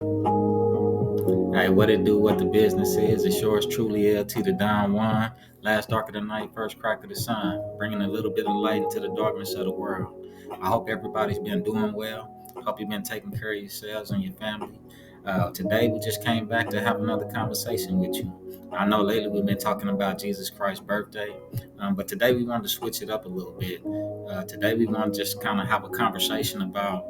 Hey, what it do, what the business is. It's yours truly, LT the Don Juan. Last dark of the night, first crack of the sun, bringing a little bit of light into the darkness of the world. I hope everybody's been doing well. Hope you've been taking care of yourselves and your family. Today, we just came back to have another conversation with you. I know lately we've been talking about Jesus Christ's birthday, but today we wanted to switch it up a little bit. Today, we want to just kind of have a conversation about,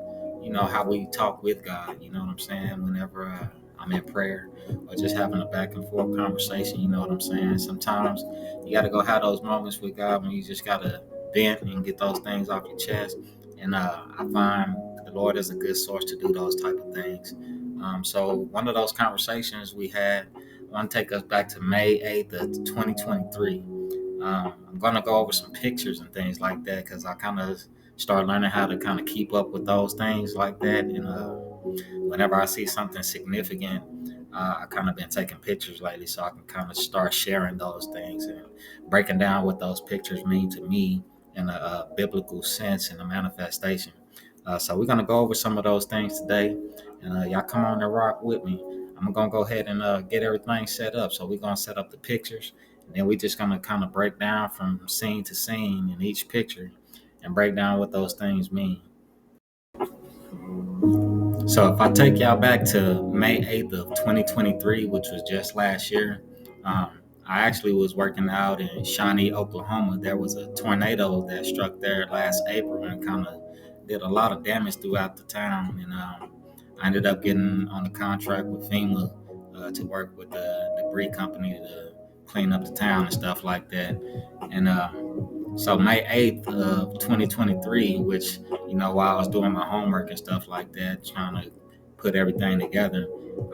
how we talk with God. You know what I'm saying? Whenever I'm in prayer or just having a back and forth conversation. You know what I'm saying? Sometimes you got to go have those moments with God when you just got to vent and get those things off your chest. And I find the Lord is a good source to do those type of things. So one of those conversations we had, I want to take us back to May 8th of 2023. I'm going to go over some pictures and things like that because I kind of start learning how to kind of keep up with those things like that. And whenever I see something significant, I kind of been taking pictures lately so I can kind of start sharing those things and breaking down what those pictures mean to me in a biblical sense and a manifestation. So we're going to go over some of those things today. And y'all come on and rock with me. I'm going to go ahead and get everything set up. So we're going to set up the pictures. And then we're just going to kind of break down from scene to scene in each picture and break down what those things mean. So if I take y'all back to May 8th of 2023, which was just last year, I actually was working out in Shawnee, Oklahoma. There was a tornado that struck there last April and kind of did a lot of damage throughout the town. And I ended up getting on a contract with FEMA to work with the debris company to clean up the town and stuff like that. And so May 8th of 2023, which, while I was doing my homework and stuff like that, trying to put everything together,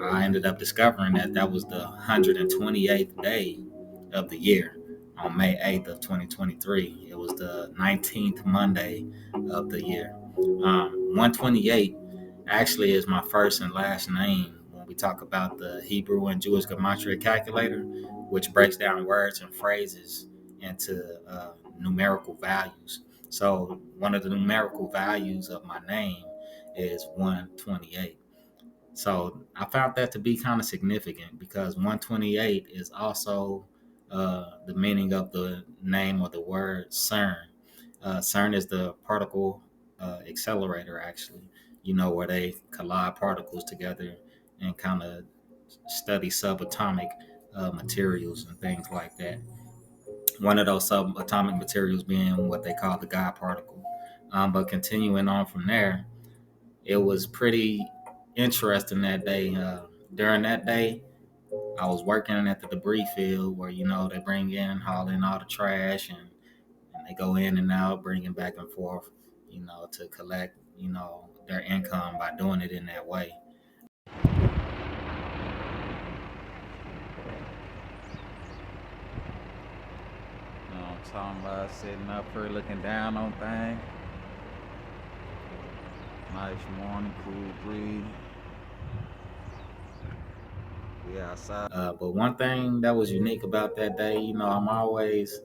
I ended up discovering that that was the 128th day of the year on May 8th of 2023. It was the 19th Monday of the year. 128 actually is my first and last name when we talk about the Hebrew and Jewish gematria calculator, which breaks down words and phrases into numerical values. So one of the numerical values of my name is 128. So I found that to be kind of significant because 128 is also the meaning of the name or the word CERN. CERN is the particle accelerator, actually, where they collide particles together and kind of study subatomic materials and things like that. One of those subatomic materials being what they call the God particle. But continuing on from there, it was pretty interesting that day. During that day, I was working at the debris field where, they bring in, haul in all the trash and they go in and out, bringing back and forth, to collect, their income by doing it in that way. You know what I'm talking about? Sitting up here looking down on things. Nice morning, cool breeze. We outside. But one thing that was unique about that day, I'm always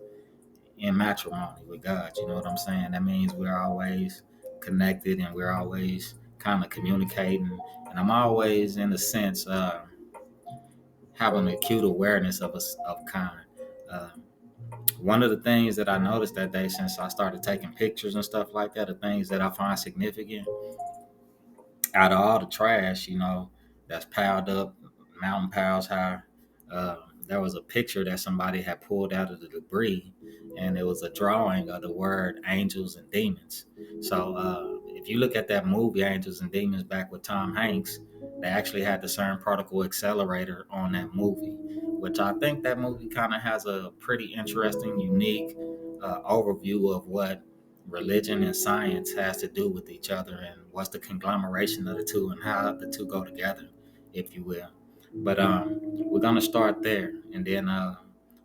in matrimony with God. You know what I'm saying? That means we're always connected and we're always kind of communicating. And I'm always, in a sense, having an acute awareness of kind. Uh, One of the things that I noticed that day since I started taking pictures and stuff like that, the things that I find significant out of all the trash, that's piled up, mountain piles high, uh, there was a picture that somebody had pulled out of the debris, and it was a drawing of the word angels and demons. So if you look at that movie, Angels and Demons, back with Tom Hanks, they actually had the CERN particle accelerator on that movie, which I think that movie kind of has a pretty interesting, unique overview of what religion and science has to do with each other and what's the conglomeration of the two and how the two go together, if you will. But we're gonna start there, and then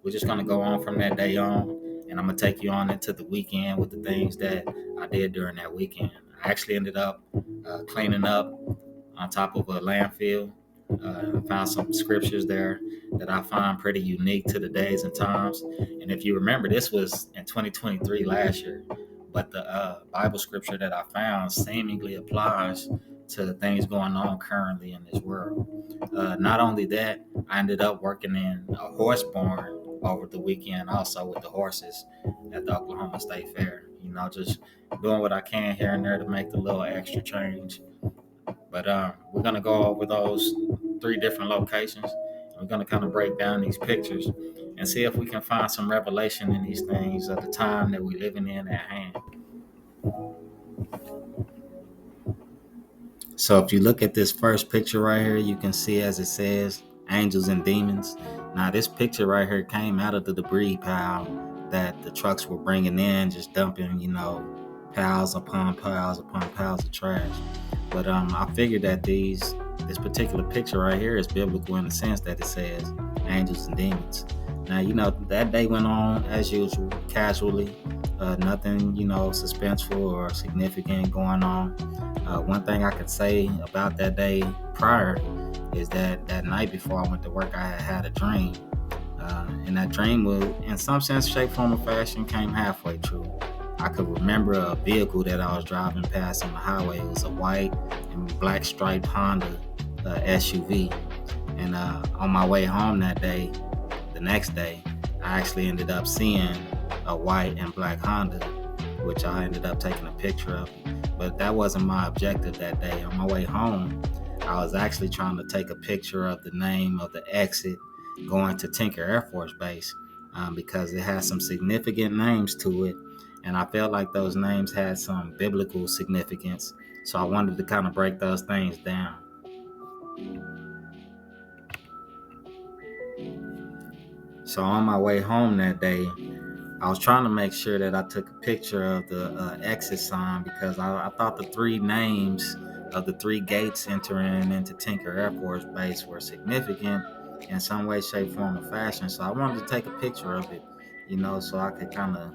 we're just gonna go on from that day on, and I'm gonna take you on into the weekend with the things that I did during that weekend. I actually ended up cleaning up on top of a landfill. I found some scriptures there that I find pretty unique to the days and times. And if you remember, this was in 2023 last year, but the Bible scripture that I found seemingly applies to things going on currently in this world. Not only that, I ended up working in a horse barn over the weekend, also with the horses at the Oklahoma State Fair. Just doing what I can here and there to make the little extra change. But we're gonna go over those three different locations. We're gonna kind of break down these pictures and see if we can find some revelation in these things of the time that we're living in at hand. So if you look at this first picture right here, you can see as it says angels and demons. Now this picture right here came out of the debris pile that the trucks were bringing in, just dumping, piles upon piles upon piles of trash. But I figured that this particular picture right here is biblical in the sense that it says angels and demons. Now, that day went on as usual, casually. Nothing, suspenseful or significant going on. One thing I could say about that day prior is that night before I went to work, I had a dream. And that dream was, in some sense, shape, form, or fashion, came halfway true. I could remember a vehicle that I was driving past on the highway. It was a white and black striped Honda SUV. And on my way home that day, the next day, I actually ended up seeing a white and black Honda, which I ended up taking a picture of. But that wasn't my objective that day. On my way home, I was actually trying to take a picture of the name of the exit going to Tinker Air Force Base because it has some significant names to it. And I felt like those names had some biblical significance. So I wanted to kind of break those things down. So on my way home that day, I was trying to make sure that I took a picture of the exit sign because I thought the three names of the three gates entering into Tinker Air Force Base were significant in some way, shape, form, or fashion. So I wanted to take a picture of it, so I could kind of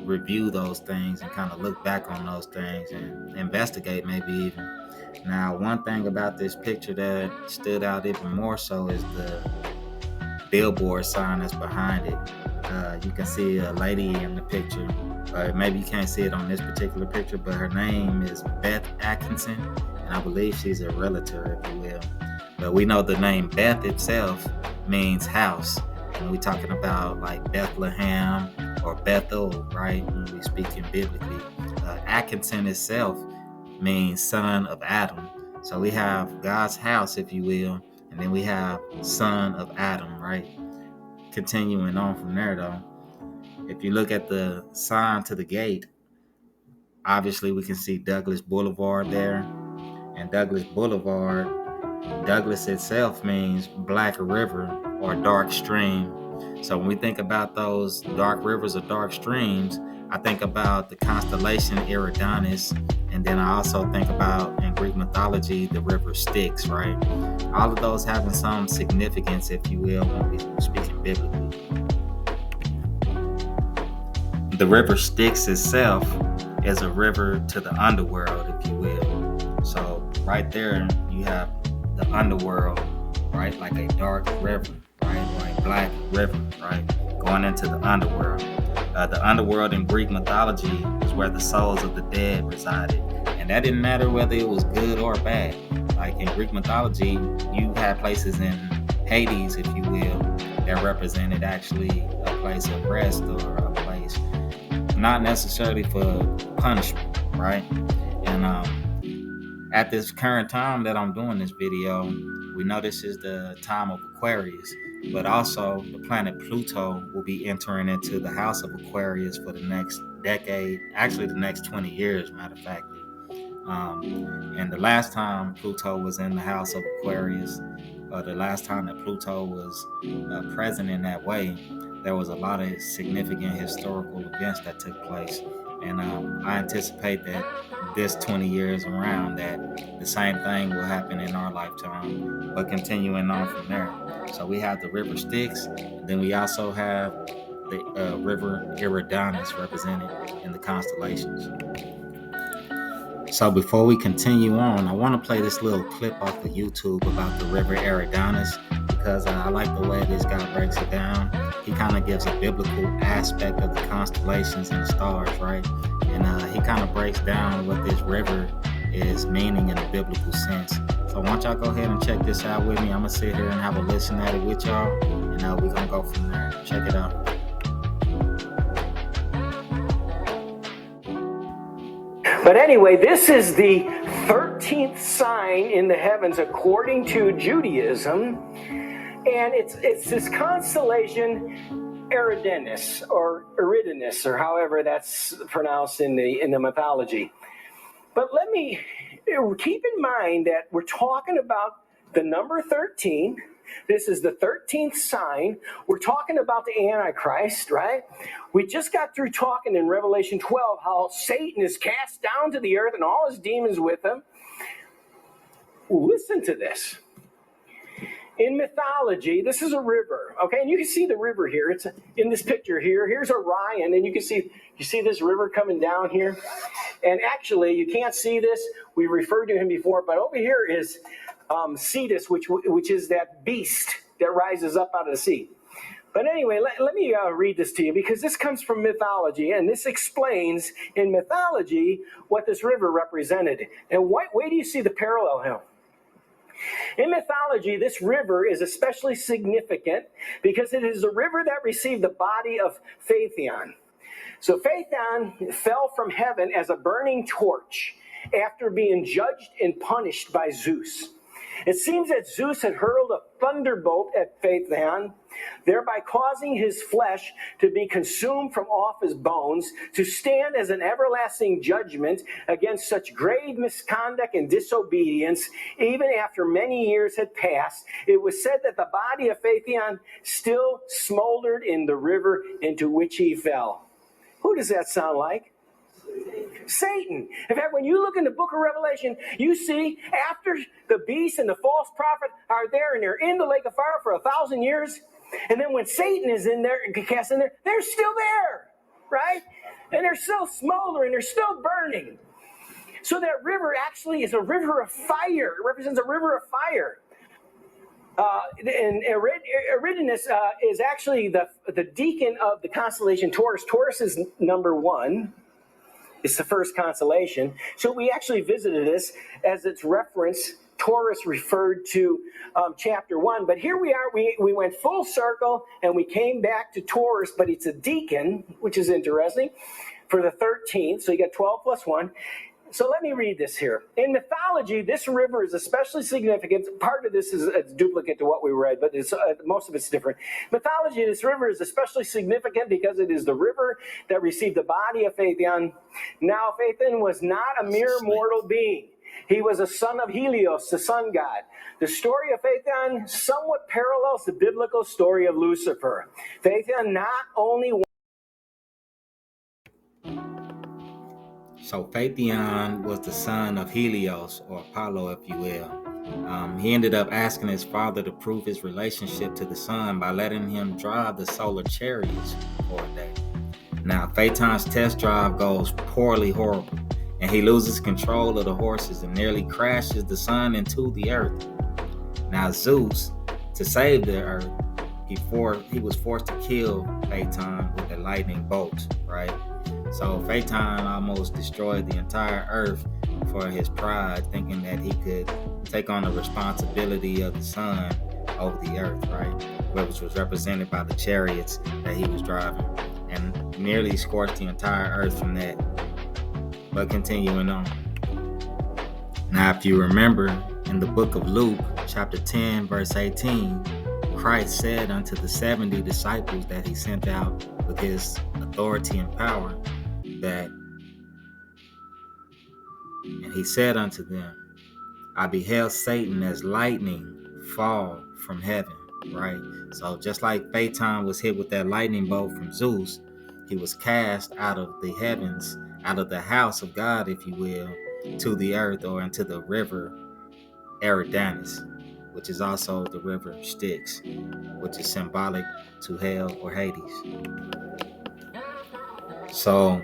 review those things and kind of look back on those things and investigate maybe even. Now, one thing about this picture that stood out even more so is the billboard sign that's behind it. You can see a lady in the picture. Maybe you can't see it on this particular picture, but her name is Beth Atkinson, and I believe she's a realtor, if you will. But we know the name Beth itself means house, and we're talking about like Bethlehem or Bethel, right? When we speaking biblically, Atkinson itself means son of Adam. So we have God's house, if you will, and then we have son of Adam, right? Continuing on from there, though, if you look at the sign to the gate, obviously we can see Douglas Boulevard there. And Douglas Boulevard, Douglas itself means black river or dark stream. So when we think about those dark rivers or dark streams, I think about the constellation Eridanus, and then I also think about, in Greek mythology, the river Styx, right? All of those having some significance, if you will, when we're speaking biblically. The river Styx itself is a river to the underworld, if you will. So right there, you have the underworld, right? Like a dark river, right? Or a black river, right? Going into the underworld. The underworld in Greek mythology is where the souls of the dead resided. And that didn't matter whether it was good or bad. Like in Greek mythology, you had places in Hades, if you will, that represented actually a place of rest or a place not necessarily for punishment, right? And at this current time that I'm doing this video, we know this is the time of Aquarius, but also the planet Pluto will be entering into the house of Aquarius for the next decade, actually the next 20 years, matter of fact. And the last time Pluto was in the house of Aquarius, the last time that Pluto was present in that way, there was a lot of significant historical events that took place. And I anticipate that this 20 years around, that the same thing will happen in our lifetime, but continuing on from there. So we have the river Styx, then we also have the river Eridanus represented in the constellations. So before we continue on, I want to play this little clip off of YouTube about the river Eridanus because I like the way this guy breaks it down. He kind of gives a biblical aspect of the constellations and the stars, right? And he kind of breaks down what this river is meaning in a biblical sense. So why don't y'all go ahead and check this out with me. I'm going to sit here and have a listen at it with y'all, and we're going to go from there. Check it out. But anyway, this is the 13th sign in the heavens according to Judaism. And it's this constellation Eridanus or Eridanus, or however that's pronounced in the mythology. But let me keep in mind that we're talking about the number 13. This is the 13th sign. We're talking about the Antichrist, right? We just got through talking in Revelation 12 how Satan is cast down to the earth and all his demons with him. Listen to this. In mythology, this is a river, okay? And you can see the river here. It's in this picture here. Here's Orion, and you see this river coming down here. And actually, you can't see this. We referred to him before, but over here is Cetus, which is that beast that rises up out of the sea. But anyway, let me read this to you, because this comes from mythology, and this explains in mythology what this river represented. And what way do you see the parallel here? In mythology, this river is especially significant because it is the river that received the body of Phaethon. So Phaethon fell from heaven as a burning torch after being judged and punished by Zeus. It seems that Zeus had hurled a thunderbolt at Phaethon, thereby causing his flesh to be consumed from off his bones, to stand as an everlasting judgment against such grave misconduct and disobedience. Even after many years had passed, it was said that the body of Phaethon still smoldered in the river into which he fell. Who does that sound like? Satan. In fact, when you look in the book of Revelation, you see after the beast and the false prophet are there and they're in the lake of fire for 1,000 years, and then when Satan is in there and cast in there, they're still there, right? And they're still smoldering, they're still burning. So that river actually is a river of fire. It represents a river of fire. And Eridanus is actually the deacon of the constellation Taurus. Taurus is number 1. It's the first constellation. So we actually visited this as its reference. Taurus referred to chapter 1. But here we are. We went full circle and we came back to Taurus, but it's a deacon, which is interesting, for the 13th. So you got 12 plus 1. So let me read this here. In mythology, this river is especially significant. Part of this is a duplicate to what we read, but most of it's different. Mythology, this river is especially significant because it is the river that received the body of Phaethon. Now, Phaethon was not a mere mortal being. He was a son of Helios, the sun god. The story of Phaethon somewhat parallels the biblical story of Lucifer. Phaethon not only So Phaethon was the son of Helios, or Apollo, if you will. He ended up asking his father to prove his relationship to the sun by letting him drive the solar chariots for a day. Now, Phaethon's test drive goes horrible, and he loses control of the horses and nearly crashes the sun into the earth. Now, Zeus, to save the earth, he was forced to kill Phaethon with a lightning bolt, right? So Phaethon almost destroyed the entire earth for his pride, thinking that he could take on the responsibility of the sun over the earth, right? Which was represented by the chariots that he was driving, and nearly scorched the entire earth from that. But continuing on. Now, if you remember in the book of Luke, chapter 10, verse 18, Christ said unto the 70 disciples that he sent out with his authority and power, and he said unto them, I beheld Satan as lightning fall from heaven, right? So just like Phaethon was hit with that lightning bolt from Zeus, he was cast out of the heavens, out of the house of God, if you will, to the earth, or into the river Eridanus, which is also the river Styx, which is symbolic to hell or Hades. So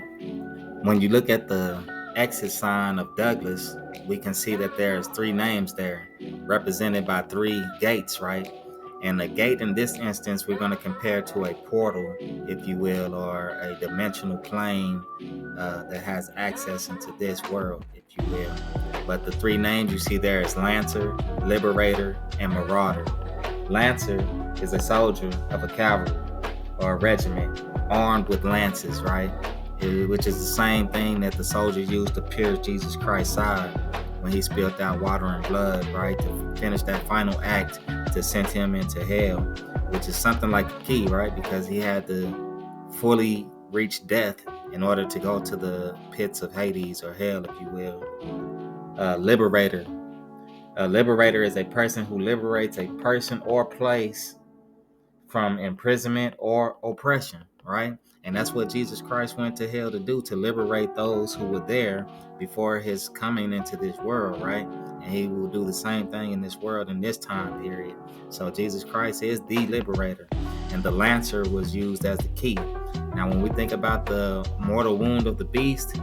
when you look at the exit sign of Douglas, we can see that there's 3 names there, represented by 3 gates, right? And the gate in this instance, we're going to compare to a portal, if you will, or a dimensional plane that has access into this world, if if you will. But the three names you see there is Lancer, Liberator, and Marauder. Lancer is a soldier of a cavalry or a regiment armed with lances, right? Which is the same thing that the soldiers used to pierce Jesus Christ's side when he spilled out water and blood, right? To finish that final act to send him into hell, which is something like a key, right? Because he had to fully reach death in order to go to the pits of Hades or hell, if you will. Liberator. A liberator is a person who liberates a person or place from imprisonment or oppression, right? And that's what Jesus Christ went to hell to do, to liberate those who were there before his coming into this world, right? And he will do the same thing in this world in this time period. So Jesus Christ is the liberator, and the lancer was used as the key. Now, when we think about the mortal wound of the beast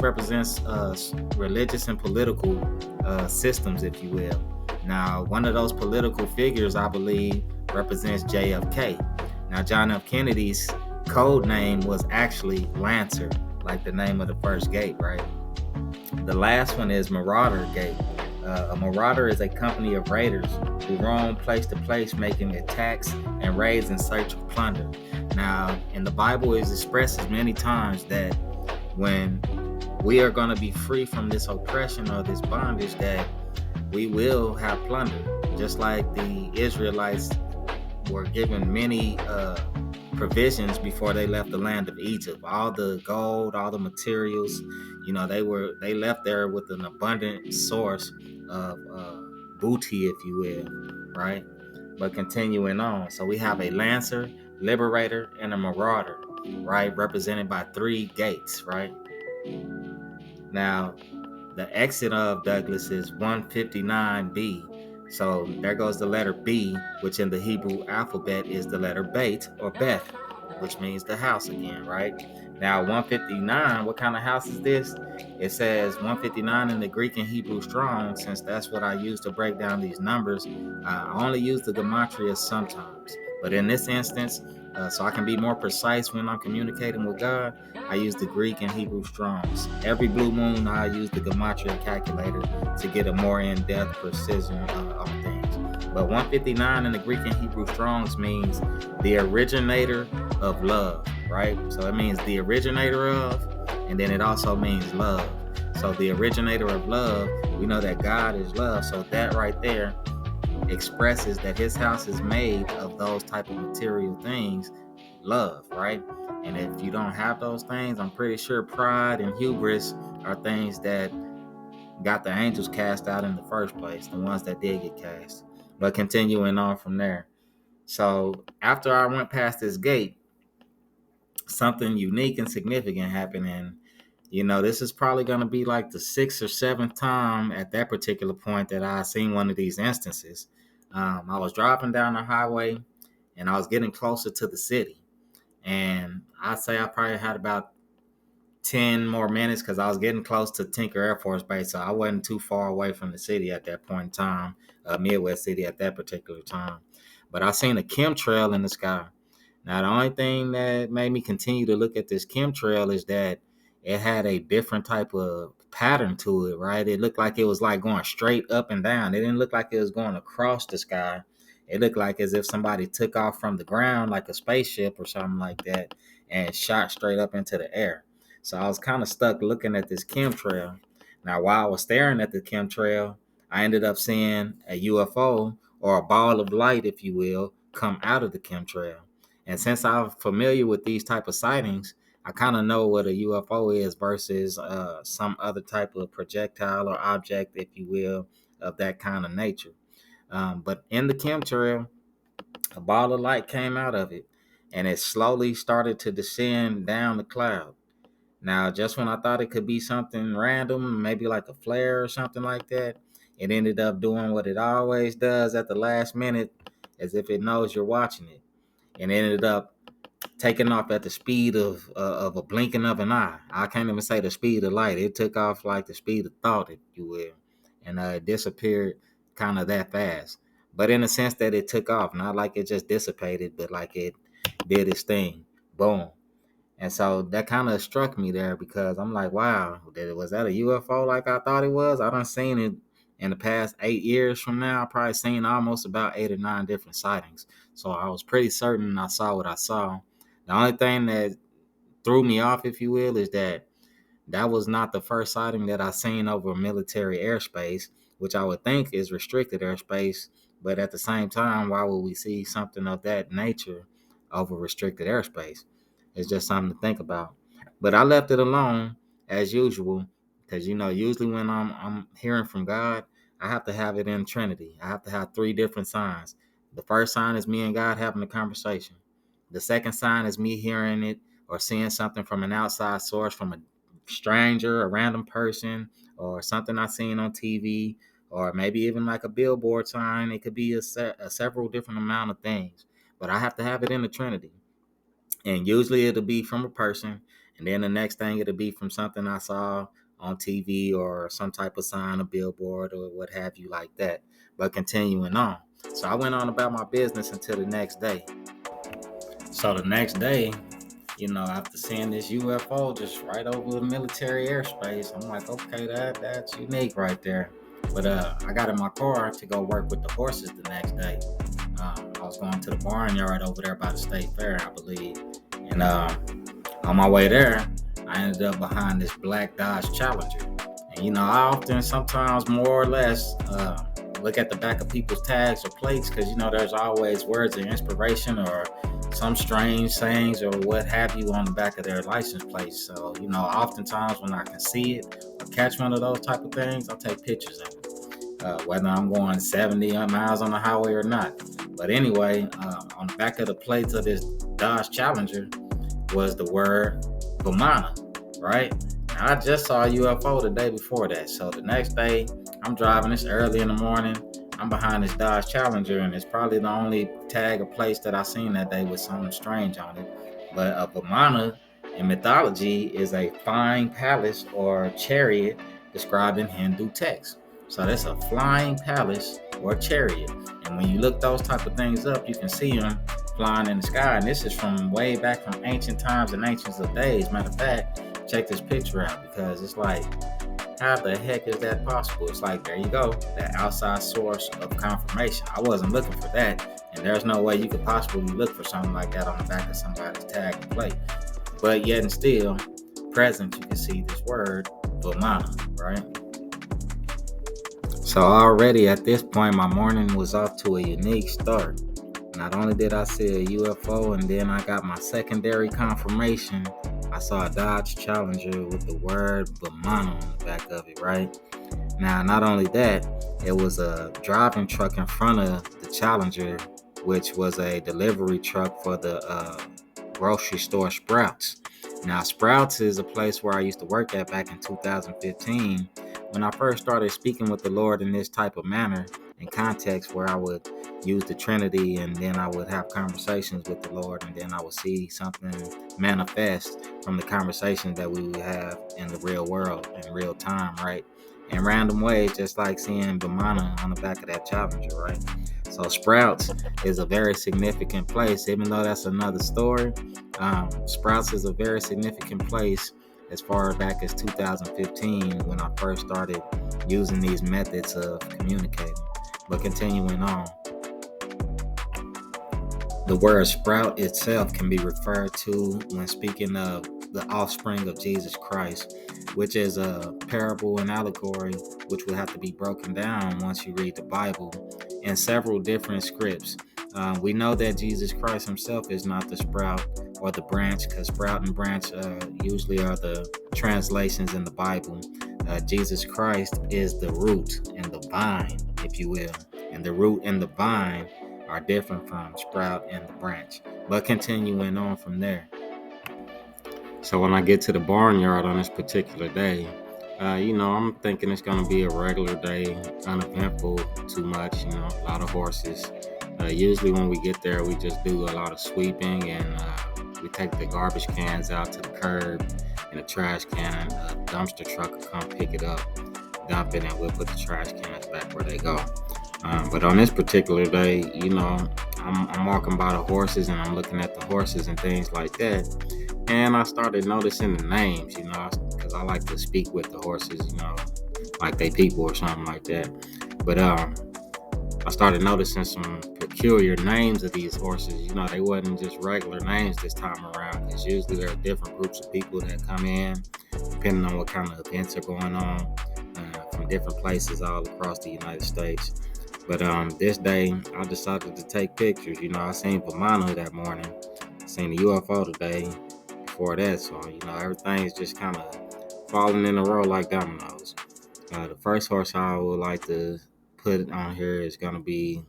represents religious and political systems, if you will. Now, one of those political figures, I believe, represents JFK. Now, John F. Kennedy's code name was actually Lancer, like the name of the first gate, right? The last one is Marauder Gate. A marauder is a company of raiders who roam place to place making attacks and raids in search of plunder. Now, in the Bible, it expresses many times that when we are going to be free from this oppression or this bondage, that we will have plunder, just like the Israelites were given many provisions before they left the land of Egypt. All the gold, all the materials, they left there with an abundant source of booty, if you will, right? But continuing on, so we have a lancer, liberator, and a marauder, right? Represented by three gates, right? Now, the exit of Douglas is 159B. So there goes the letter B, which in the Hebrew alphabet is the letter Beit or Beth, which means the house again, right? Now, 159, what kind of house is this? It says 159 in the Greek and Hebrew strong, since that's what I use to break down these numbers. I only use the gematria sometimes, but in this instance, so I can be more precise when I'm communicating with God, I use the Greek and Hebrew Strongs. Every blue moon, I use the Gematria calculator to get a more in-depth precision on things. But 159 in the Greek and Hebrew Strongs means the originator of love, right? So it means the originator of, and then it also means love. So the originator of love, we know that God is love. So that right there expresses that his house is made of those type of material things, love, right? And if you don't have those things, I'm pretty sure pride and hubris are things that got the angels cast out in the first place, the ones that did get cast. But continuing on from there. So after I went past this gate, something unique and significant happened. And, this is probably going to be like the sixth or seventh time at that particular point that I seen one of these instances. I was driving down the highway and I was getting closer to the city. And I'd say I probably had about 10 more minutes because I was getting close to Tinker Air Force Base. So I wasn't too far away from the city at that point in time, Midwest City at that particular time. But I seen a chemtrail in the sky. Now, the only thing that made me continue to look at this chemtrail is that it had a different type of pattern to it, right? It looked like it was like going straight up and down. It didn't look like it was going across the sky. It looked like as if somebody took off from the ground like a spaceship or something like that and shot straight up into the air. So I was kind of stuck looking at this chemtrail. Now, while I was staring at the chemtrail, I ended up seeing a UFO or a ball of light, if you will, come out of the chemtrail. And since I'm familiar with these type of sightings, I kind of know what a UFO is versus some other type of projectile or object, if you will, of that kind of nature. But in the chemtrail, a ball of light came out of it, and it slowly started to descend down the cloud. Now, just when I thought it could be something random, maybe like a flare or something like that, it ended up doing what it always does at the last minute, as if it knows you're watching it, and it ended up taking off at the speed of a blinking of an eye. I can't even say the speed of light. It took off like the speed of thought, if you will, and it disappeared kind of that fast. But in the sense that it took off, not like it just dissipated, but like it did its thing. Boom. And so that kind of struck me there because I'm like, wow, was that a UFO like I thought it was? I done seen it in the past 8 years from now. I probably seen almost about 8 or 9 different sightings. So I was pretty certain I saw what I saw. The only thing that threw me off, if you will, is that was not the first sighting that I seen over military airspace, which I would think is restricted airspace. But at the same time, why would we see something of that nature over restricted airspace? It's just something to think about. But I left it alone as usual because usually when I'm hearing from God, I have to have it in Trinity. I have to have three different signs. The first sign is me and God having a conversation. The second sign is me hearing it or seeing something from an outside source, from a stranger, a random person, or something I seen on TV, or maybe even like a billboard sign. It could be a several different amount of things, but I have to have it in the Trinity. And usually it'll be from a person, and then the next thing it'll be from something I saw on TV or some type of sign, a billboard, or what have you like that. But continuing on. So I went on about my business until the next day. So the next day, after seeing this UFO just right over the military airspace, I'm like, okay, that's unique right there. But I got in my car to go work with the horses the next day. I was going to the barnyard over there by the state fair, I believe. And on my way there, I ended up behind this black Dodge Challenger. And I often, sometimes more or less, look at the back of people's tags or plates because there's always words of inspiration or some strange sayings or what have you on the back of their license plates. So oftentimes when I can see it or catch one of those type of things, I'll take pictures of it, whether I'm going 70 miles on the highway or not. But anyway, on the back of the plates of this Dodge Challenger was the word Vamana, right? Now, I just saw a UFO the day before that. So the next day, I'm driving this early in the morning. I'm behind this Dodge Challenger, and it's probably the only tag or place that I seen that day with something strange on it. But a Vamana in mythology is a flying palace or chariot described in Hindu text. So that's a flying palace or chariot. And when you look those type of things up, you can see them flying in the sky. And this is from way back from ancient times and ancients of days. Matter of fact, check this picture out because it's like, how the heck is that possible? It's like, there you go, that outside source of confirmation. I wasn't looking for that, and there's no way you could possibly look for something like that on the back of somebody's tag and plate. But yet and still, present, you can see this word, Vamana, right? So already at this point, my morning was off to a unique start. Not only did I see a UFO, and then I got my secondary confirmation. I saw a Dodge Challenger with the word Vamana on the back of it, right? Now, not only that, it was a driving truck in front of the Challenger, which was a delivery truck for the grocery store Sprouts. Now, Sprouts is a place where I used to work at back in 2015 when I first started speaking with the Lord in this type of manner in context where I would use the Trinity and then I would have conversations with the Lord and then I would see something manifest from the conversations that we would have in the real world in real time, right? In random ways, just like seeing Vamana on the back of that Challenger, right? So Sprouts is a very significant place, even though that's another story. Sprouts is a very significant place as far back as 2015 when I first started using these methods of communicating. But continuing on, the word sprout itself can be referred to when speaking of the offspring of Jesus Christ, which is a parable and allegory which will have to be broken down once you read the Bible in several different scripts. We know that Jesus Christ himself is not the sprout or the branch, because sprout and branch usually are the translations in the Bible. Jesus Christ is the root and the vine, if you will. And the root and the vine are different from sprout and the branch. But continuing on from there. So when I get to the barnyard on this particular day, I'm thinking it's going to be a regular day, uneventful too much, a lot of horses. Usually when we get there, we just do a lot of sweeping and we take the garbage cans out to the curb and the trash can, a dumpster truck will come pick it up, dump it, and we'll put the trash cans back where they go. But on this particular day, I'm walking by the horses and I'm looking at the horses and things like that. And I started noticing the names, because I like to speak with the horses, like they people or something like that. But I started noticing some peculiar names of these horses. They wasn't just regular names this time around, because usually there are different groups of people that come in, depending on what kind of events are going on, from different places all across the United States. But this day, I decided to take pictures. I seen Vimana that morning, seen the UFO today before that. So, everything's just kind of falling in a row like dominoes. The first horse I would like to put on here is going to be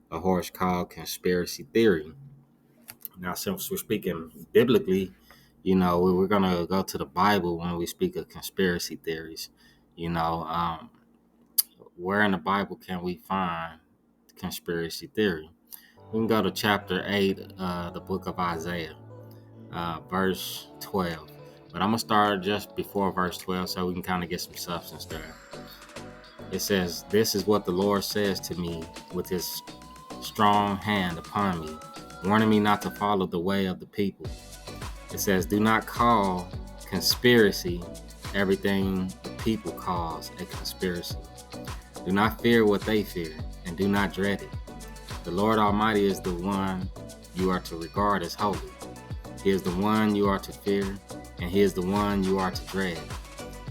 a horse called Conspiracy Theory. Now, since we're speaking biblically, we're going to go to the Bible when we speak of conspiracy theories. You know, um, where in the Bible can we find conspiracy theory? We can go to chapter 8, the book of Isaiah, verse 12. But I'm going to start just before verse 12 so we can kind of get some substance there. It says, "This is what the Lord says to me with his strong hand upon me, warning me not to follow the way of the people." It says, "Do not call conspiracy everything the people calls a conspiracy. Do not fear what they fear, and do not dread it. The Lord Almighty is the one you are to regard as holy. He is the one you are to fear, and he is the one you are to dread.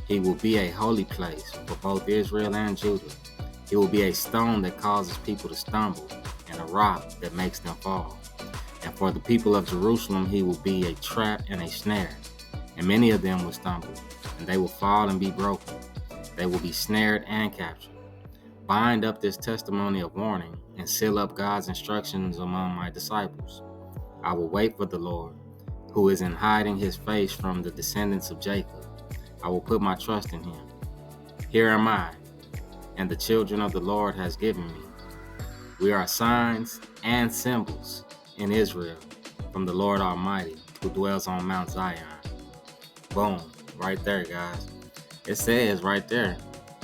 He will be a holy place for both Israel and Judah. He will be a stone that causes people to stumble, and a rock that makes them fall. And for the people of Jerusalem, he will be a trap and a snare. And many of them will stumble, and they will fall and be broken. They will be snared and captured. Bind up this testimony of warning, and seal up God's instructions among my disciples. I will wait for the Lord, who is in hiding his face from the descendants of Jacob. I will put my trust in him. Here am I, and the children of the Lord has given me. We are signs and symbols in Israel from the Lord Almighty, who dwells on Mount Zion." Boom, right there, guys. It says right there,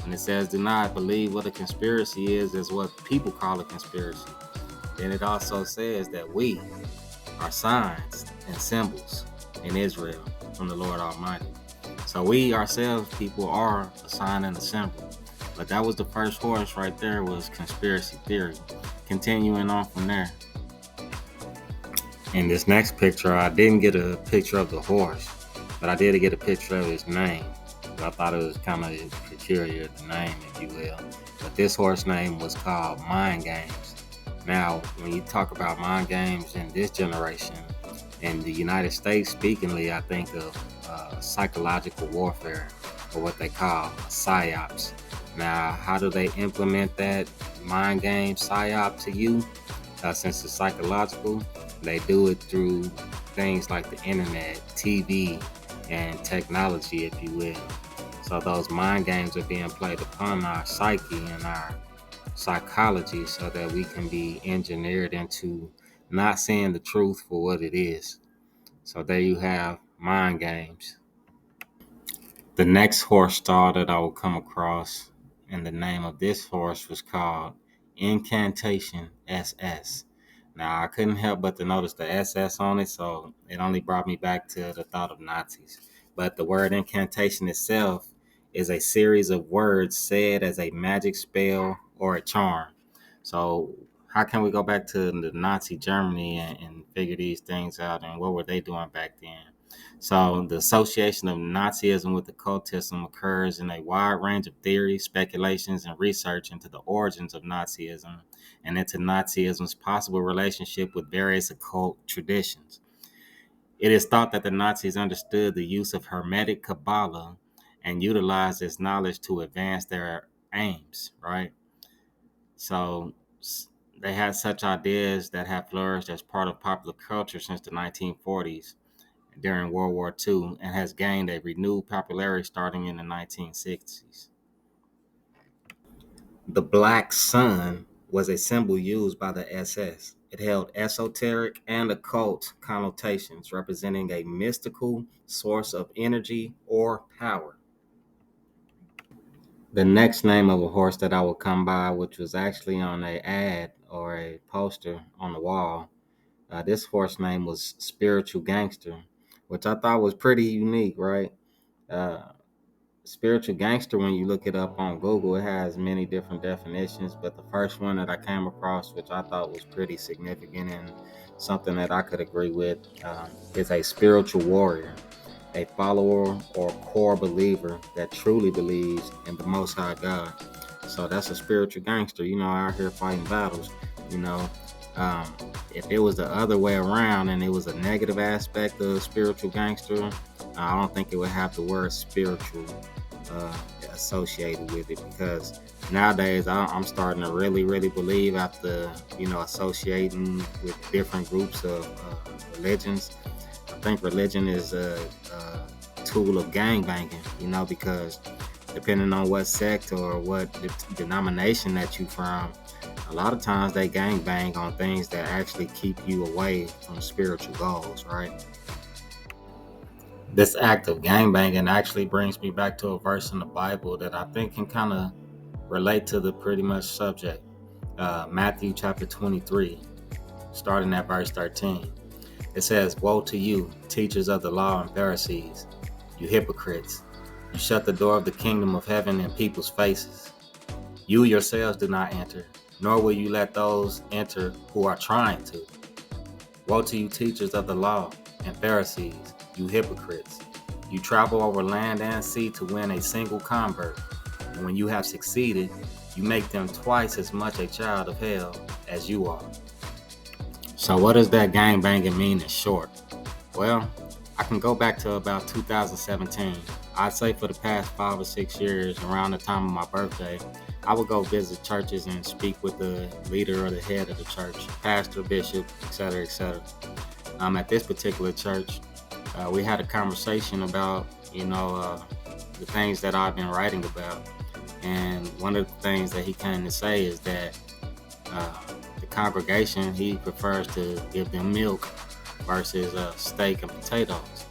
when it says do not believe what a conspiracy is as what people call a conspiracy. Then it also says that we are signs and symbols in Israel from the Lord Almighty. So we ourselves, people, are a sign and a symbol. But that was the first horse right there, was conspiracy theory. Continuing on from there. In this next picture, I didn't get a picture of the horse, but I did get a picture of his name. I thought it was kind of peculiar, the name, if you will. But this horse name was called Mind Games. Now, when you talk about mind games in this generation, in the United States, speakingly, I think of psychological warfare, or what they call psyops. Now, how do they implement that mind game psyop to you? Since it's psychological, they do it through things like the internet, TV, and technology, if you will. So those mind games are being played upon our psyche and our psychology so that we can be engineered into not seeing the truth for what it is. So there you have mind games. The next horse stall that I will come across, and the name of this horse was called Incantation SS. Now, I couldn't help but to notice the SS on it, so it only brought me back to the thought of Nazis. But the word incantation itself is a series of words said as a magic spell or a charm. So, how can we go back to the Nazi Germany and figure these things out, and what were they doing back then? So the association of Nazism with occultism occurs in a wide range of theories, speculations, and research into the origins of Nazism and into Nazism's possible relationship with various occult traditions. It is thought that the Nazis understood the use of Hermetic Kabbalah and utilized this knowledge to advance their aims, right? So they had such ideas that have flourished as part of popular culture since the 1940s during World War II and has gained a renewed popularity starting in the 1960s. The black sun was a symbol used by the SS. It held esoteric and occult connotations, representing a mystical source of energy or power. The next name of a horse that I would come by, which was actually on a ad or a poster on the wall, this horse name was Spiritual Gangster, which I thought was pretty unique, right? Uh, Spiritual Gangster, when you look it up on Google, it has many different definitions, but the first one that I came across, which I thought was pretty significant and something that I could agree with, is a spiritual warrior, a follower or core believer that truly believes in the Most High God. So that's a spiritual gangster, out here fighting battles. You know, um, if it was the other way around and it was a negative aspect of spiritual gangster, I don't think it would have the word spiritual uh, associated with it, because nowadays I'm starting to really, really believe, after associating with different groups of religions. I think religion is a tool of gang banging, because depending on what sect or what denomination that you from, a lot of times they gang bang on things that actually keep you away from spiritual goals, right? This act of gang banging actually brings me back to a verse in the Bible that I think can kind of relate to the pretty much subject. Matthew chapter 23, starting at verse 13. It says, "Woe to you, teachers of the law and Pharisees, you hypocrites! You shut the door of the kingdom of heaven in people's faces. You yourselves do not enter, nor will you let those enter who are trying to. Woe to you, teachers of the law and Pharisees, you hypocrites! You travel over land and sea to win a single convert, and when you have succeeded, you make them twice as much a child of hell as you are." So what does that gang banging mean in short? Well, I can go back to about 2017. I'd say for the past 5 or 6 years, around the time of my birthday, I would go visit churches and speak with the leader or the head of the church, pastor, bishop, etc., etc. At this particular church, we had a conversation about, the things that I've been writing about. And one of the things that he came to say is that uh, the congregation, he prefers to give them milk versus steak and potatoes.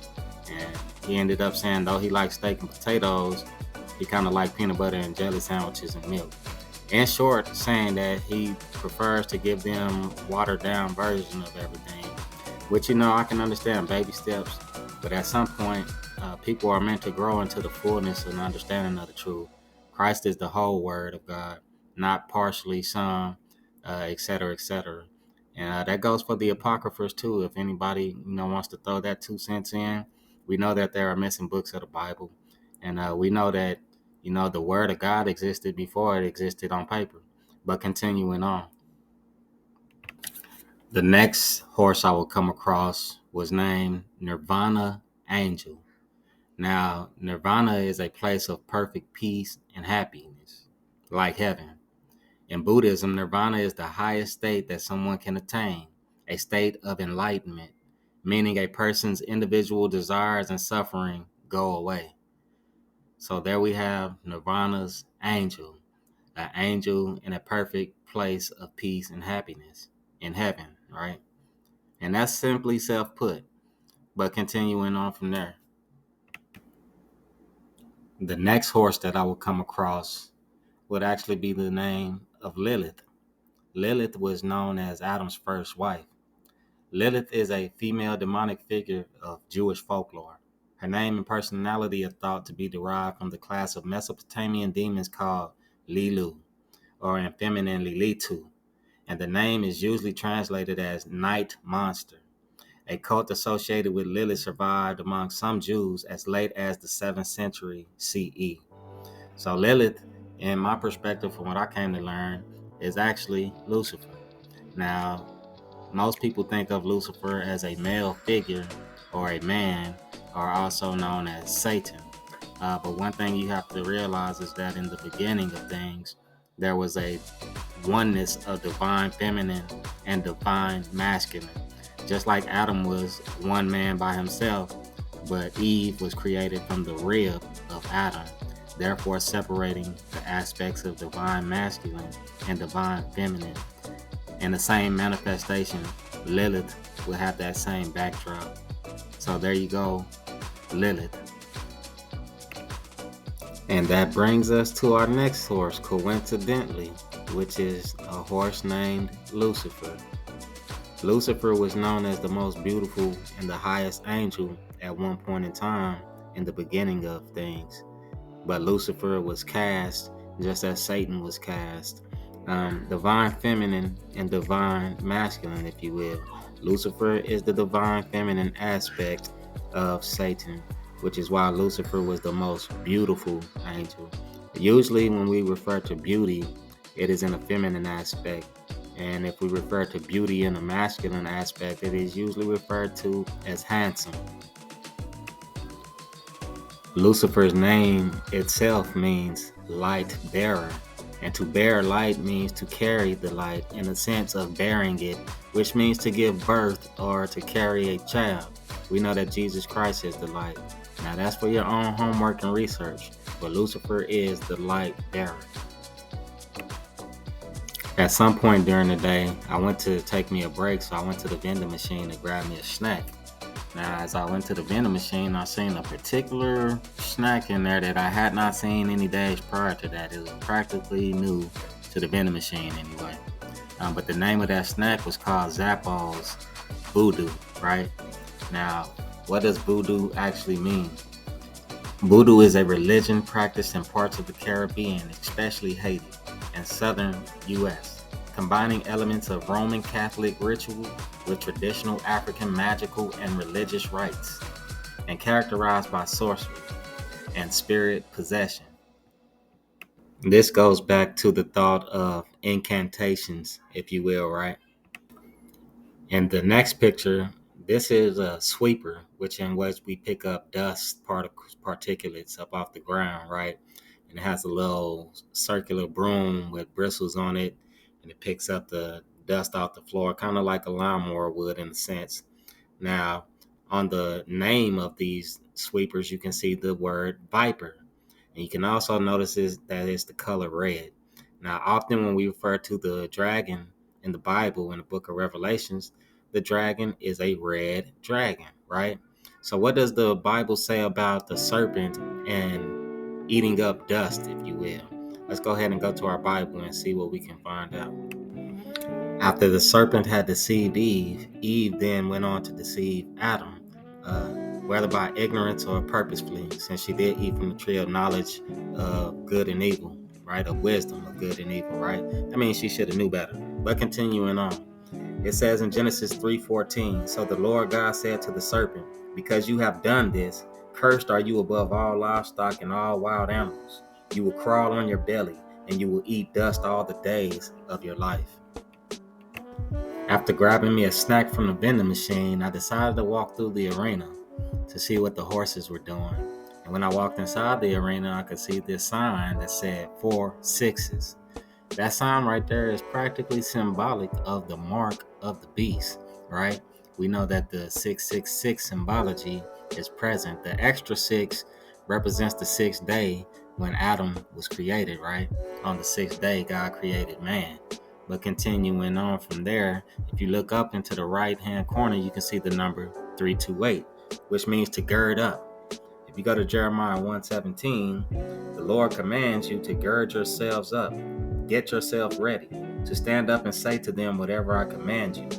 And he ended up saying, though he likes steak and potatoes, he kind of liked peanut butter and jelly sandwiches and milk. In short, saying that he prefers to give them watered down version of everything, which, I can understand, baby steps. But at some point, people are meant to grow into the fullness and understanding of the truth. Christ is the whole word of God, not partially some, et cetera, et cetera. And that goes for the apocryphers too. If anybody, wants to throw that 2 cents in, we know that there are missing books of the Bible. And we know that, the word of God existed before it existed on paper. But continuing on, the next horse I would come across was named Nirvana Angel. Now, Nirvana is a place of perfect peace and happiness, like heaven. In Buddhism, Nirvana is the highest state that someone can attain, a state of enlightenment, meaning a person's individual desires and suffering go away. So there we have Nirvana's angel, an angel in a perfect place of peace and happiness in heaven, right? And that's simply self put. But continuing on from there, the next horse that I would come across would actually be the name of Lilith. Lilith was known as Adam's first wife. Lilith is a female demonic figure of Jewish folklore. Her name and personality are thought to be derived from the class of Mesopotamian demons called Lilu, or in feminine Lilitu, and the name is usually translated as night monster. A cult associated with Lilith survived among some Jews as late as the 7th century CE. So Lilith, in my perspective, from what I came to learn, is actually Lucifer. Now, most people think of Lucifer as a male figure or a man, or also known as Satan. But one thing you have to realize is that in the beginning of things, there was a oneness of divine feminine and divine masculine. Just like Adam was one man by himself, but Eve was created from the rib of Adam, therefore separating the aspects of divine masculine and divine feminine. In the same manifestation, Lilith will have that same backdrop. So there you go, Lilith. And that brings us to our next horse, coincidentally, which is a horse named Lucifer. Lucifer was known as the most beautiful and the highest angel at one point in time in the beginning of things. But Lucifer was cast just as Satan was cast. Divine feminine and divine masculine, if you will. Lucifer is the divine feminine aspect of Satan, which is why Lucifer was the most beautiful angel. Usually, when we refer to beauty, it is in a feminine aspect. And if we refer to beauty in a masculine aspect, it is usually referred to as handsome. Lucifer's name itself means light bearer, and to bear light means to carry the light in the sense of bearing it, which means to give birth or to carry a child. We know that Jesus Christ is the light. Now that's for your own homework and research, but Lucifer is the light bearer. At some point during the day, I went to take me a break, so I went to the vending machine to grab me a snack. Now, as I went to the vending machine, I seen a particular snack in there that I had not seen any days prior to that. It was practically new to the vending machine anyway. But the name of that snack was called Zappos Voodoo, right? Now, what does voodoo actually mean? Voodoo is a religion practiced in parts of the Caribbean, especially Haiti and southern U.S., combining elements of Roman Catholic ritual with traditional African magical and religious rites, and characterized by sorcery and spirit possession. This goes back to the thought of incantations, if you will, right? In the next picture, this is a sweeper, in which we pick up dust particulates up off the ground, right? And it has a little circular broom with bristles on it, and it picks up the dust off the floor, kind of like a lawnmower would in a sense. Now, on the name of these sweepers, you can see the word viper. And you can also notice that it's the color red. Now, often when we refer to the dragon in the Bible, in the book of Revelations, the dragon is a red dragon, right? So, what does the Bible say about the serpent and eating up dust, if you will? Let's go ahead and go to our Bible and see what we can find out. After the serpent had deceived Eve, Eve then went on to deceive Adam, uh, whether by ignorance or purposefully, since she did eat from the tree of knowledge of good and evil, right? Of wisdom of good and evil, right? I mean, she should have knew better. But continuing on, it says in Genesis 3:14, so the Lord God said to the serpent, because you have done this, cursed are you above all livestock and all wild animals. You will crawl on your belly, and you will eat dust all the days of your life. After grabbing me a snack from the vending machine, I decided to walk through the arena to see what the horses were doing. And when I walked inside the arena, I could see this sign that said 4 6s. That sign right there is practically symbolic of the mark of the beast, right? We know that the 666 symbology is present. The extra 6 represents the sixth day when Adam was created, right? On the sixth day, God created man. But continuing on from there, if you look up into the right hand corner, you can see the number 328, which means to gird up. If you go to Jeremiah 1:17, the Lord commands you to gird yourselves up, get yourself ready, to stand up and say to them whatever I command you.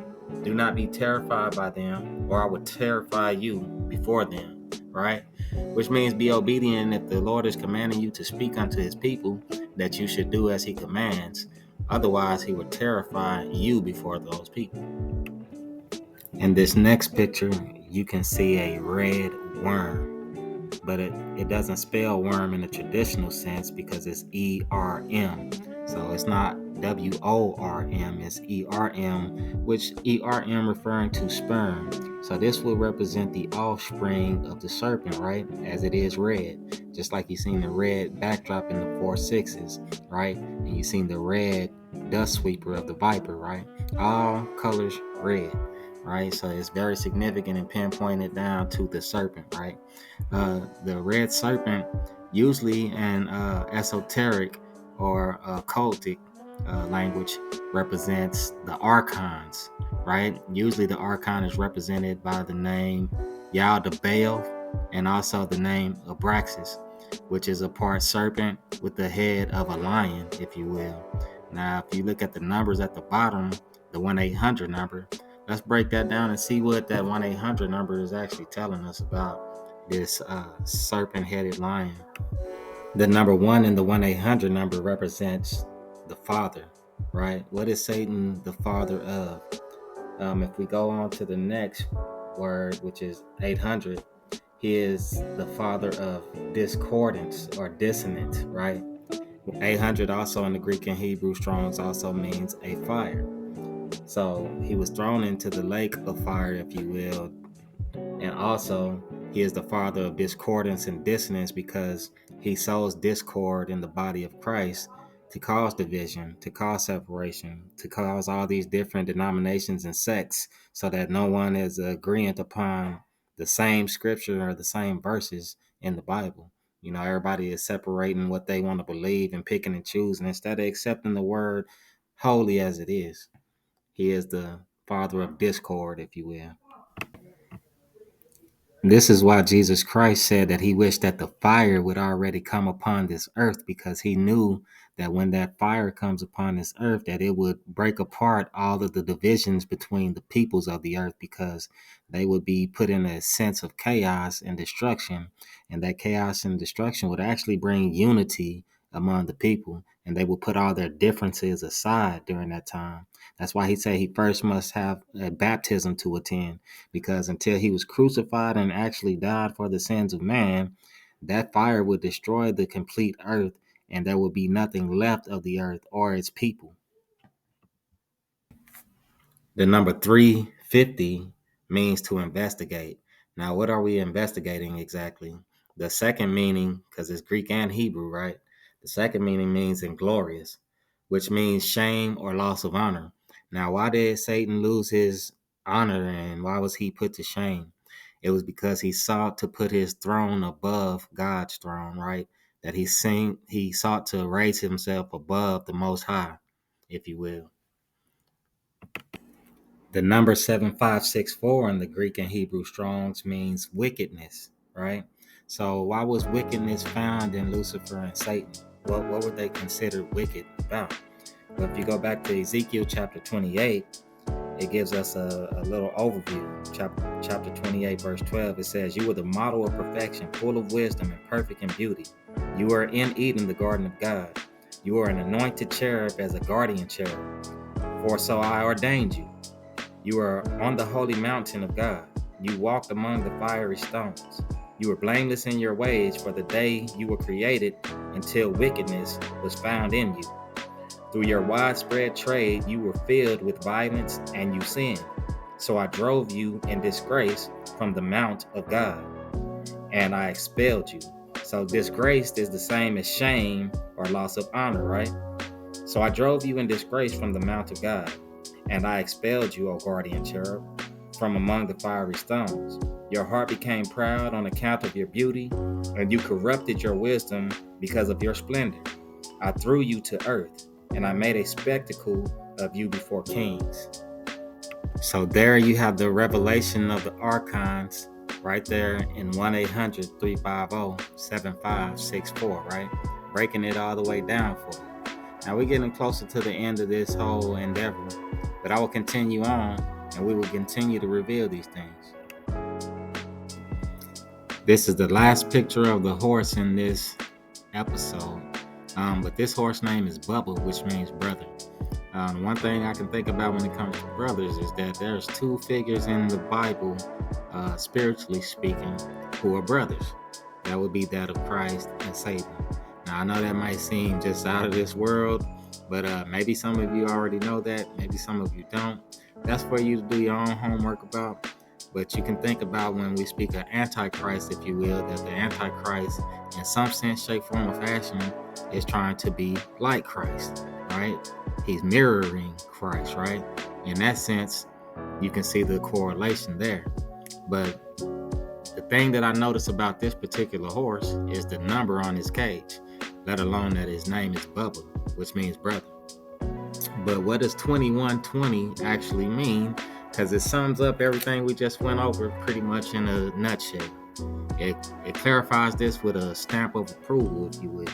Do not be terrified by them, or I will terrify you before them, right? Which means be obedient if the Lord is commanding you to speak unto his people, that you should do as he commands. Otherwise, he would terrify you before those people. In this next picture, you can see a red worm, but it doesn't spell worm in the traditional sense because it's ERM. So it's not WORM, it's ERM, which ERM referring to sperm. So this will represent the offspring of the serpent, right? As it is red. Just like you seen the red backdrop in the 4 6s, right? And you seen the red dust sweeper of the viper, right? All colors red, right? So it's very significant and pinpointed down to the serpent, right? The red serpent, usually in esoteric or cultic language, represents the archons, right? Usually the archon is represented by the name Yaldabaoth and also the name Abraxas. which is a part serpent with the head of a lion, if you will. Now, if you look at the numbers at the bottom, the 1-800 number, let's break that down and see what that 1-800 number is actually telling us about this serpent-headed lion. The number 1 in the 1-800 number represents the father, right? What is Satan the father of? If we go on to the next word, which is 800, he is the father of discordance or dissonance, right? 800 also in the Greek and Hebrew Strongs also means a fire. So he was thrown into the lake of fire, if you will, and also, he is the father of discordance and dissonance because he sows discord in the body of Christ to cause division, to cause separation, to cause all these different denominations and sects so that no one is agreeing upon the same scripture or the same verses in the Bible. You know, everybody is separating what they want to believe and picking and choosing instead of accepting the word wholly as it is. He is the father of discord, if you will. This is why Jesus Christ said that he wished that the fire would already come upon this earth because he knew that when that fire comes upon this earth that it would break apart all of the divisions between the peoples of the earth because they would be put in a sense of chaos and destruction, and that chaos and destruction would actually bring unity among the people, and they would put all their differences aside during that time. That's why he said he first must have a baptism to attend, because until he was crucified and actually died for the sins of man, that fire would destroy the complete earth and there would be nothing left of the earth or its people. The number 350 means to investigate. Now, what are we investigating exactly? The second meaning, because it's Greek and Hebrew, right? The second meaning means inglorious, which means shame or loss of honor. Now, why did Satan lose his honor and why was he put to shame? It was because he sought to put his throne above God's throne, right? That he sought to raise himself above the Most High, if you will. The number 7564 in the Greek and Hebrew Strongs means wickedness, right? So why was wickedness found in Lucifer and Satan? What were they considered wicked about? Well, if you go back to Ezekiel chapter 28, it gives us a little overview. Chapter 28, verse 12, it says, "You were the model of perfection, full of wisdom and perfect in beauty. You were in Eden, the garden of God. You were an anointed cherub as a guardian cherub. For so I ordained you. You are on the holy mountain of God. You walked among the fiery stones. You were blameless in your ways for the day you were created until wickedness was found in you. Through your widespread trade, you were filled with violence and you sinned. So I drove you in disgrace from the mount of God, and I expelled you." So disgraced is the same as shame or loss of honor, right? "So I drove you in disgrace from the mount of God, and I expelled you, O guardian cherub, from among the fiery stones. Your heart became proud on account of your beauty, and you corrupted your wisdom because of your splendor. I threw you to earth, and I made a spectacle of you before kings." So there you have the revelation of the archons right there in 1-800-350-7564, right? Breaking it all the way down for you. Now we're getting closer to the end of this whole endeavor, but I will continue on and we will continue to reveal these things. This is the last picture of the horse in this episode, but this horse name is Bubba, which means brother. One thing I can think about when it comes to brothers is that there's two figures in the Bible, spiritually speaking, who are brothers. That would be that of Christ and Satan. Now, I know that might seem just out of this world, but maybe some of you already know that. Maybe some of you don't. That's for you to do your own homework about. But you can think about when we speak of Antichrist, if you will, that the Antichrist, in some sense, shape, form, or fashion, is trying to be like Christ, right? He's mirroring Christ, right? In that sense, you can see the correlation there. But the thing that I notice about this particular horse is the number on his cage, let alone that his name is Bubba, which means brother. But what does 2120 actually mean? Because it sums up everything we just went over pretty much in a nutshell. It clarifies this with a stamp of approval, if you will.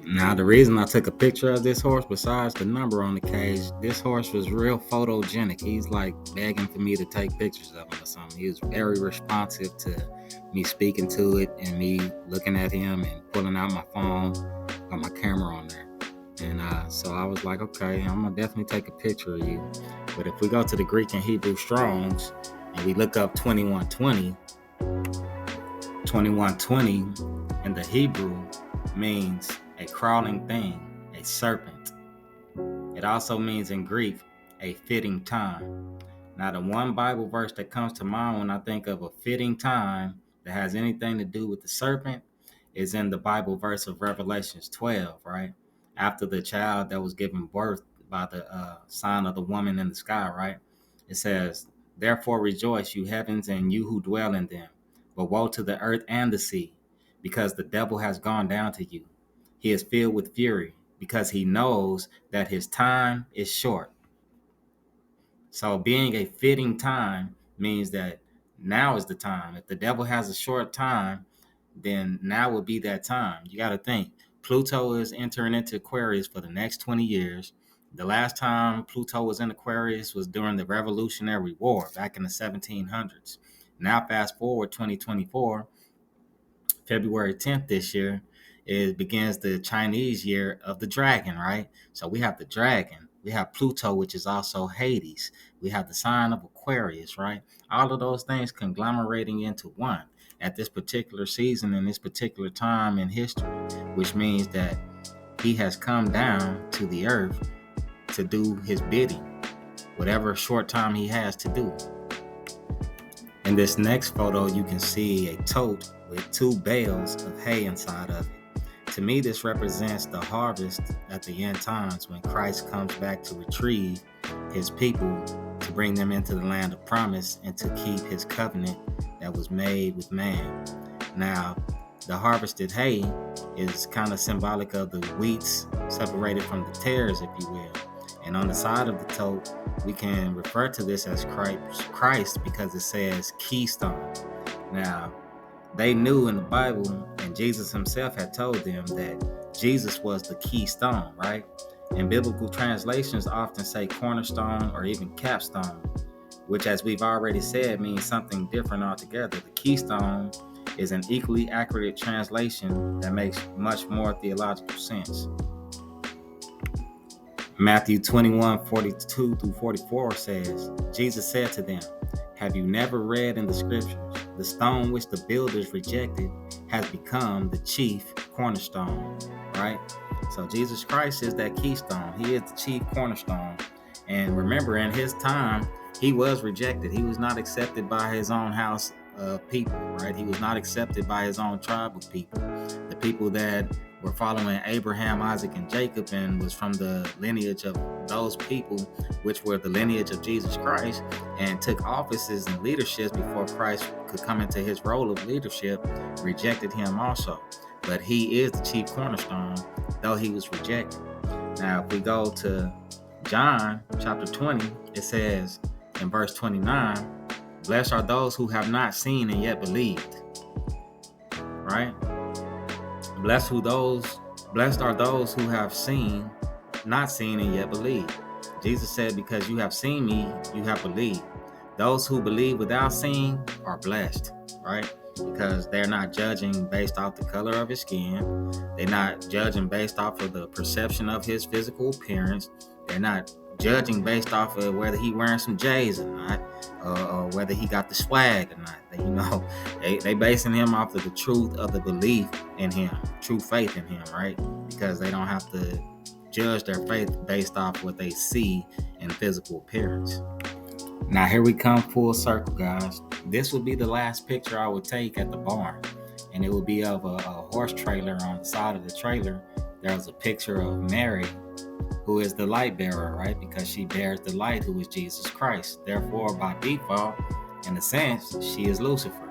Now, the reason I took a picture of this horse, besides the number on the cage, this horse was real photogenic. He's like begging for me to take pictures of him or something. He was very responsive to me speaking to it and me looking at him and pulling out my phone, got my camera on there. And so I was like, okay, I'm gonna definitely take a picture of you. But if we go to the Greek and Hebrew Strongs and we look up 2120, 2120 in the Hebrew means a crawling thing, a serpent. It also means in Greek, a fitting time. Now, the one Bible verse that comes to mind when I think of a fitting time that has anything to do with the serpent is in the Bible verse of Revelations 12, right? After the child that was given birth by the sign of the woman in the sky, right? It says, therefore rejoice, you heavens, and you who dwell in them. But woe to the earth and the sea, because the devil has gone down to you. He is filled with fury, because he knows that his time is short. So being a fitting time means that now is the time. If the devil has a short time, then now would be that time. You got to think. Pluto is entering into Aquarius for the next 20 years. The last time Pluto was in Aquarius was during the Revolutionary War back in the 1700s. Now fast forward 2024, February 10th this year, it begins the Chinese year of the dragon, right? So we have the dragon. We have Pluto, which is also Hades. We have the sign of Aquarius, right? All of those things conglomerating into one at this particular season and this particular time in history, which means that he has come down to the earth to do his bidding, whatever short time he has to do. In this next photo, you can see a tote with 2 bales of hay inside of it. To me, this represents the harvest at the end times when Christ comes back to retrieve his people, to bring them into the land of promise and to keep his covenant that was made with man. Now, the harvested hay is kind of symbolic of the wheats separated from the tares, if you will. And on the side of the tote, we can refer to this as Christ because it says keystone. Now, they knew in the Bible, and Jesus himself had told them that Jesus was the keystone, right? And biblical translations often say cornerstone or even capstone, which, as we've already said, means something different altogether. The keystone is an equally accurate translation that makes much more theological sense. Matthew 21:42 through 44 says, Jesus said to them, have you never read in the scriptures, the stone which the builders rejected has become the chief cornerstone, right? So Jesus Christ is that keystone. He is the chief cornerstone. And remember, in his time, he was rejected. He was not accepted by his own house of people, right? He was not accepted by his own tribe of people. The people that were following Abraham, Isaac, and Jacob and was from the lineage of those people, which were the lineage of Jesus Christ, and took offices and leaderships before Christ could come into his role of leadership, rejected him also. But he is the chief cornerstone, though he was rejected. Now, if we go to John chapter 20, it says in verse 29, blessed are those who have not seen and yet believed, right? Blessed are those who have seen, not seen, and yet believe. Jesus said, because you have seen me, you have believed. Those who believe without seeing are blessed, right? Because they're not judging based off the color of his skin. They're not judging based off of the perception of his physical appearance. They're not judging based off of whether he wearing some J's or not, or whether he got the swag or not. They basing him off of the truth of the belief in him, true faith in him, right? Because they don't have to judge their faith based off what they see in physical appearance. Now here we come full circle, guys. This would be the last picture I would take at the barn, and it would be of a horse trailer. On the side of the trailer, there's a picture of Mary, who is the light bearer, right? Because she bears the light, who is Jesus Christ. Therefore, by default, in a sense, she is Lucifer.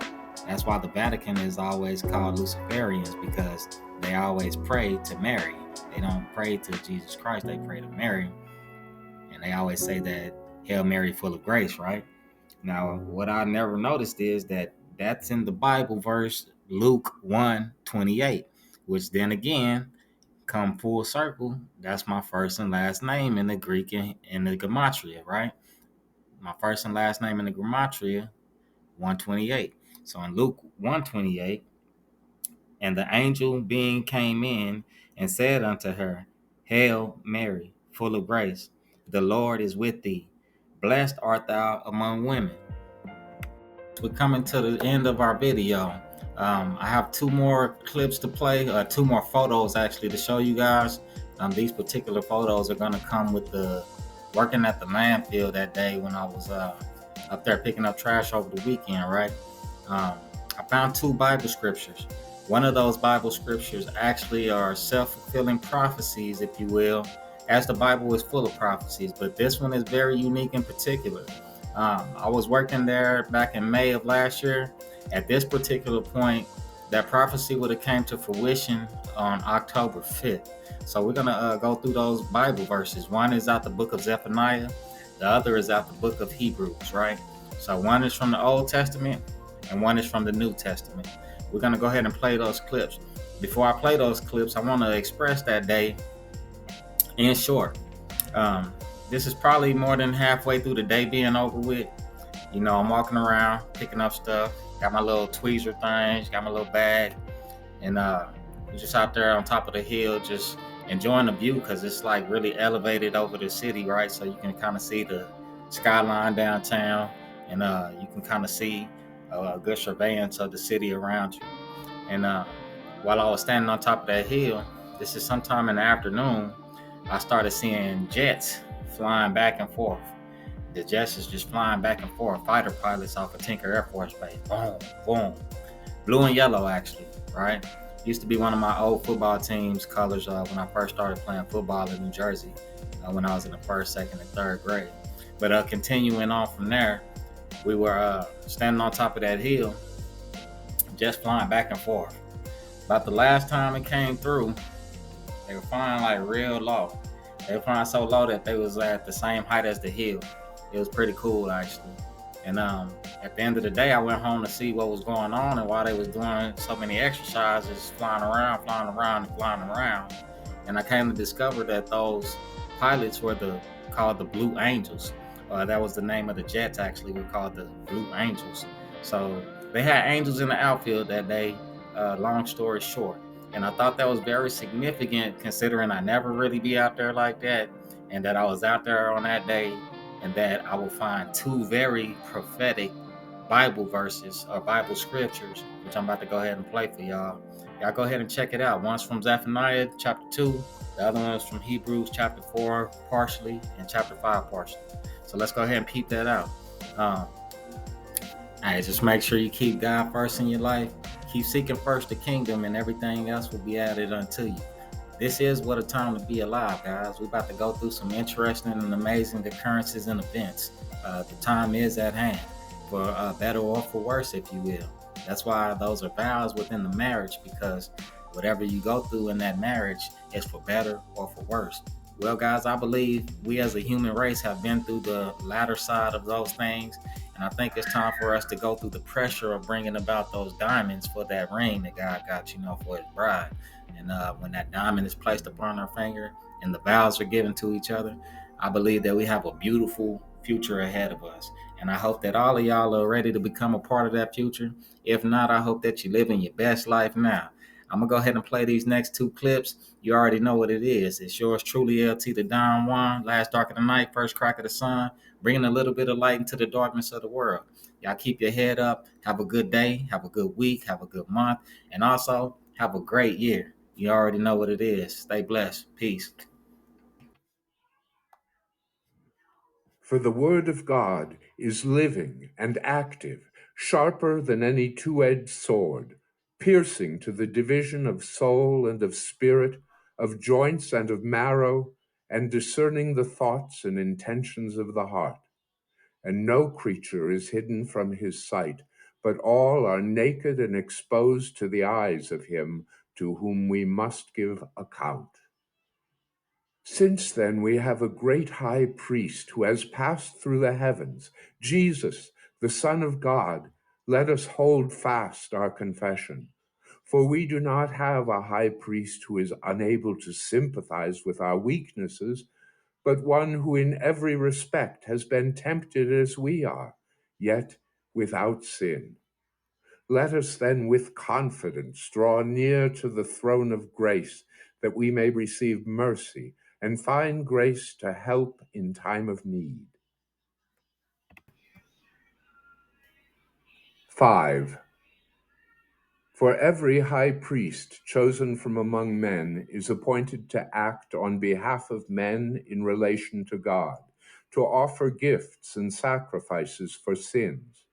That's why the Vatican is always called Luciferians, because they always pray to Mary. They don't pray to Jesus Christ, they pray to Mary. And they always say that, Hail Mary, full of grace, right? Now, what I never noticed is that That's in the Bible verse Luke 1:28, which then again come full circle. That's my first and last name in the Greek and in the Gematria, right? My first and last name in the Gematria, 128. So in Luke 128, and the angel being came in and said unto her, Hail Mary, full of grace, the Lord is with thee. Blessed art thou among women. We're coming to the end of our video. I have two more clips to play, two more photos actually to show you guys. These particular photos are going to come with the working at the landfill that day when I was up there picking up trash over the weekend, right? Um, I found two Bible scriptures. One of those Bible scriptures actually are self-fulfilling prophecies, if you will, as the Bible is full of prophecies, but this one is very unique in particular. I was working there back in May of last year. At this particular point, that prophecy would have came to fruition on October 5th. So we're going to go through those Bible verses. One is out the book of Zephaniah. The other is out the book of Hebrews, right? So one is from the Old Testament and one is from the New Testament. We're going to go ahead and play those clips. Before I play those clips, I want to express that day in short. Um, this is probably more than halfway through the day being over with. You know, I'm walking around, picking up stuff, got my little tweezer things, got my little bag, and just out there on top of the hill, just enjoying the view because it's like really elevated over the city, right? So you can kind of see the skyline downtown, and you can kind of see a good surveillance of the city around you. And while I was standing on top of that hill, this is sometime in the afternoon, I started seeing jets flying back and forth. The jets is just flying back and forth. Fighter pilots off of Tinker Air Force Base. Boom, boom. Blue and yellow, actually, right? Used to be one of my old football team's colors when I first started playing football in New Jersey when I was in the first, second, and third grade. But continuing on from there, we were standing on top of that hill, just flying back and forth. About the last time it came through, they were flying like real low. They were flying so low that they was at the same height as the hill. It was pretty cool actually. And at the end of the day, I went home to see what was going on and why they was doing so many exercises, flying around, flying around, and flying around. And I came to discover that those pilots were called the Blue Angels. That was the name of the jets actually. Were called the Blue Angels. So they had angels in the outfield that day. Long story short, and I thought that was very significant considering I never really be out there like that, and that I was out there on that day, and that I will find two very prophetic Bible verses or Bible scriptures, which I'm about to go ahead and play for y'all. Y'all go ahead and check it out. One's from Zephaniah chapter 2, the other one is from Hebrews chapter 4 partially, and chapter 5 partially. So let's go ahead and peep that out. Hey, just make sure you keep God first in your life. Keep seeking first the kingdom, and everything else will be added unto you. This is what a time to be alive, guys. We're about to go through some interesting and amazing occurrences and events. The time is at hand, for better or for worse, if you will. That's why those are vows within the marriage, because whatever you go through in that marriage is for better or for worse. Well, guys, I believe we as a human race have been through the latter side of those things. And I think it's time for us to go through the pressure of bringing about those diamonds for that ring that God got, for his bride. And when that diamond is placed upon our finger and the vows are given to each other, I believe that we have a beautiful future ahead of us. And I hope that all of y'all are ready to become a part of that future. If not, I hope that you're living your best life now. I'm going to go ahead and play these next two clips. You already know what it is. It's yours truly, LT the Don Juan, last dark of the night, first crack of the sun, bringing a little bit of light into the darkness of the world. Y'all keep your head up. Have a good day. Have a good week. Have a good month. And also, have a great year. You already know what it is. Stay blessed. Peace. For the word of God is living and active, sharper than any two-edged sword, piercing to the division of soul and of spirit, of joints and of marrow, and discerning the thoughts and intentions of the heart. And no creature is hidden from his sight, but all are naked and exposed to the eyes of him to whom we must give account. Since then, we have a great high priest who has passed through the heavens, Jesus, the Son of God, Let us hold fast our confession, for we do not have a high priest who is unable to sympathize with our weaknesses, but one who in every respect has been tempted as we are, yet without sin. Let us then with confidence draw near to the throne of grace, that we may receive mercy and find grace to help in time of need. 5. For every high priest chosen from among men is appointed to act on behalf of men in relation to God, to offer gifts and sacrifices for sins.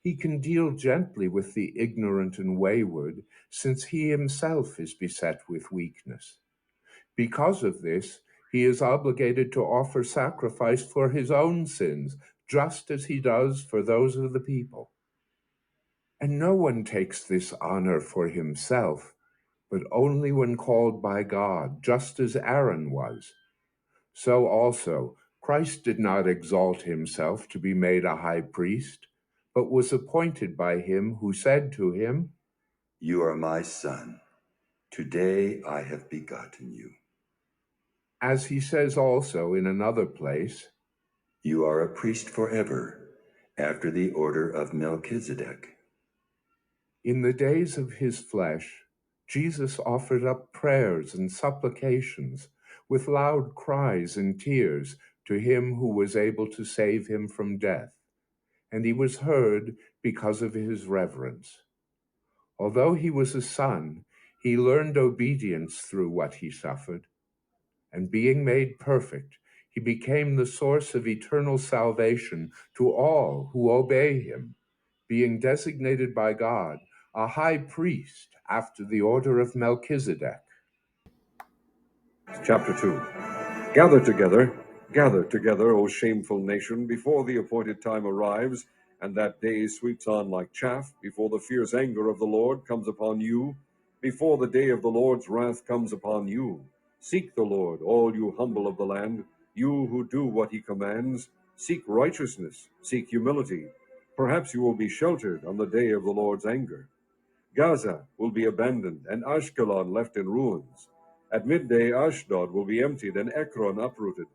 He can deal gently with the ignorant and wayward, since he himself is beset with weakness. Because of this, he is obligated to offer sacrifice for his own sins, just as he does for those of the people. And no one takes this honor for himself, but only when called by God, just as Aaron was. So also, Christ did not exalt himself to be made a high priest, but was appointed by him who said to him, "You are my son. Today I have begotten you." as he says also in another place, "You are a priest forever, after the order of Melchizedek." in the days of his flesh, Jesus offered up prayers and supplications with loud cries and tears to him who was able to save him from death, and he was heard because of his reverence. Although he was a son, he learned obedience through what he suffered, and being made perfect, he became the source of eternal salvation to all who obey him, being designated by God a high priest after the order of Melchizedek. Chapter 2. Gather together, O shameful nation, before the appointed time arrives, and that day sweeps on like chaff, before the fierce anger of the Lord comes upon you, before the day of the Lord's wrath comes upon you. Seek the Lord, all you humble of the land, you who do what he commands. Seek righteousness, seek humility. Perhaps you will be sheltered on the day of the Lord's anger. Gaza will be abandoned, and Ashkelon left in ruins. At midday, Ashdod will be emptied, and Ekron uprooted.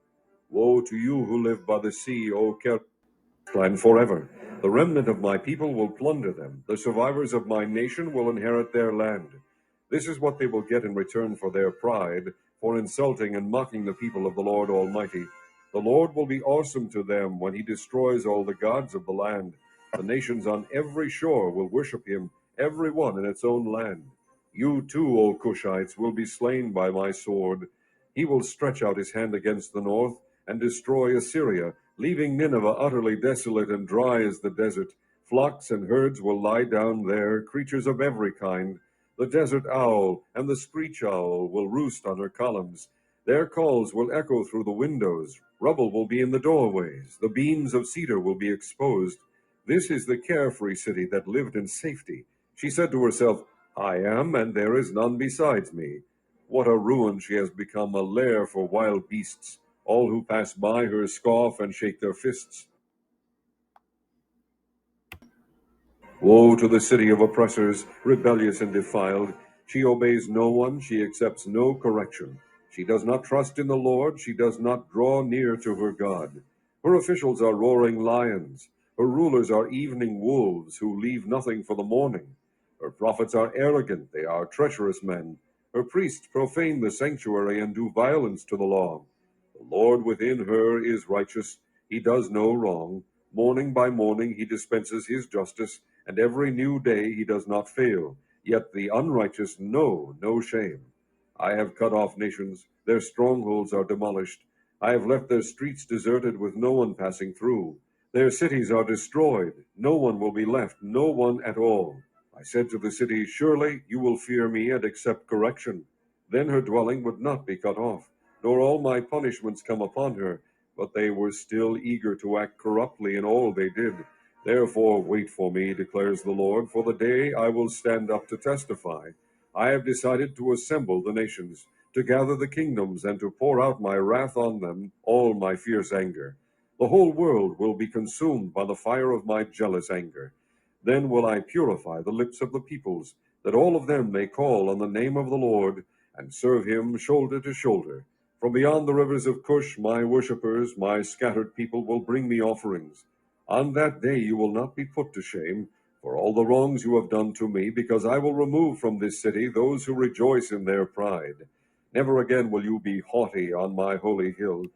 Woe to you who live by the sea, O Kerline, forever. The remnant of my people will plunder them. The survivors of my nation will inherit their land. This is what they will get in return for their pride, for insulting and mocking the people of the Lord Almighty. The Lord will be awesome to them when he destroys all the gods of the land. The nations on every shore will worship him, every one in its own land. You too, O Cushites, will be slain by my sword. He will stretch out his hand against the north and destroy Assyria, leaving Nineveh utterly desolate and dry as the desert. Flocks and herds will lie down there, creatures of every kind. The desert owl and the screech owl will roost on her columns. Their calls will echo through the windows. Rubble will be in the doorways. The beams of cedar will be exposed. This is the carefree city that lived in safety. She said to herself, I am, and there is none besides me. What a ruin she has become, a lair for wild beasts. All who pass by her scoff and shake their fists. Woe to the city of oppressors, rebellious and defiled. She obeys no one, she accepts no correction. She does not trust in the Lord, she does not draw near to her God. Her officials are roaring lions. Her rulers are evening wolves who leave nothing for the morning. Her prophets are arrogant, they are treacherous men. Her priests profane the sanctuary and do violence to the law. The Lord within her is righteous, he does no wrong. Morning by morning he dispenses his justice, and every new day he does not fail. Yet the unrighteous know no shame. I have cut off nations, their strongholds are demolished. I have left their streets deserted with no one passing through. Their cities are destroyed, no one will be left, no one at all. I said to the city, surely you will fear me and accept correction. Then her dwelling would not be cut off, nor all my punishments come upon her. But they were still eager to act corruptly in all they did. Therefore wait for me, declares the Lord, for the day I will stand up to testify. I have decided to assemble the nations, to gather the kingdoms, and to pour out my wrath on them, all my fierce anger. The whole world will be consumed by the fire of my jealous anger. Then will I purify the lips of the peoples, that all of them may call on the name of the Lord, and serve him shoulder to shoulder. From beyond the rivers of Cush, my worshippers, my scattered people, will bring me offerings. On that day you will not be put to shame for all the wrongs you have done to me, because I will remove from this city those who rejoice in their pride. Never again will you be haughty on my holy hill,